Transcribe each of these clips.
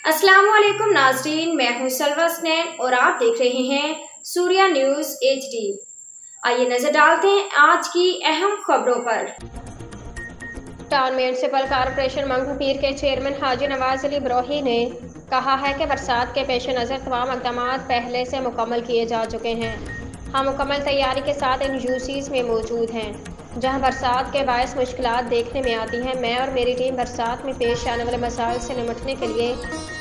अस्सलाम वालेकुम नाज़रीन, मैं हूं सलवा स्नैन और आप देख रहे हैं सूर्या न्यूज़ HD। आइए नजर डालते हैं आज की अहम खबरों पर। टाउन म्यूनिसिपल कॉरपोरेशन मंगूपीर के चेयरमैन हाजी नवाज अली बरोही ने कहा है कि बरसात के पेश नज़र तमाम इक़दाम पहले से मुकम्मल किए जा चुके हैं। हम मुकम्मल तैयारी के साथ इन यूसीज में मौजूद हैं जहां बरसात के बायस मुश्किलात देखने में आती हैं। मैं और मेरी टीम बरसात में पेश आने वाले मसाइल से निपटने के लिए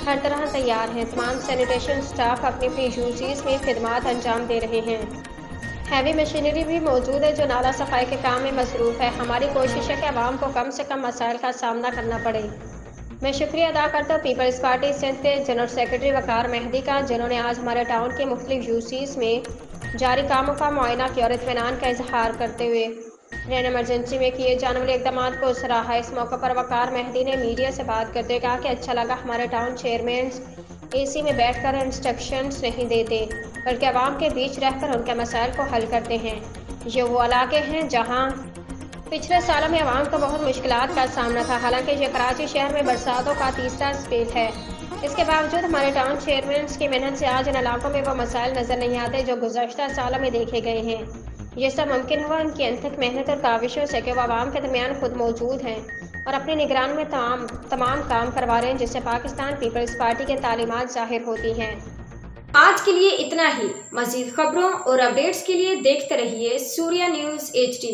हर तरह तैयार हैं। तमाम सैनिटेशन स्टाफ अपनी अपनी यूसीज में खिदमात अंजाम दे रहे हैं। हैवी मशीनरी भी मौजूद है जो नाला सफाई के काम में मसरूफ़ है। हमारी कोशिश है कि आवाम को कम से कम मसाइल का सामना करना पड़े। मैं शुक्रिया अदा करता हूँ पीपल्स पार्टी सिंध के जनरल सेक्रेटरी वकार मेहदी का, जिन्होंने आज हमारे टाउन के मुख्तलिफ यूसीज में जारी कामों का मुआयना किया और इत्मीनान का इजहार करते हुए रैन इमरजेंसी में किए जाने वाले इक़दाम को सराहा। इस मौके पर वकार मेहदी ने मीडिया से बात करते हुए कहा कि अच्छा लगा हमारे टाउन चेयरमैन AC में बैठकर इंस्ट्रक्शंस नहीं देते बल्कि आवाम के बीच रहकर उनके मसाइल को हल करते हैं। ये वो इलाके हैं जहां पिछले सालों में आवाम को बहुत मुश्किलात का सामना था। हालांकि ये कराची शहर में बरसातों का तीसरा स्पेल है। इसके बावजूद हमारे टाउन चेयरमैन की मेहनत से आज इन इलाकों में वो मसाइल नज़र नहीं आते जो गुज़श्ता सालों में देखे गए हैं। ये सब मुमकिन हुआ उनकी अनथक मेहनत और काविशों से कि वो आवाम के दरमियान खुद मौजूद हैं और अपनी निगरानी में तमाम काम करवा रहे हैं, जिससे पाकिस्तान पीपल्स पार्टी के तालीमात ज़ाहिर होती हैं। आज के लिए इतना ही। मज़ीद खबरों और अपडेट्स के लिए देखते रहिए सूर्या न्यूज़ HD।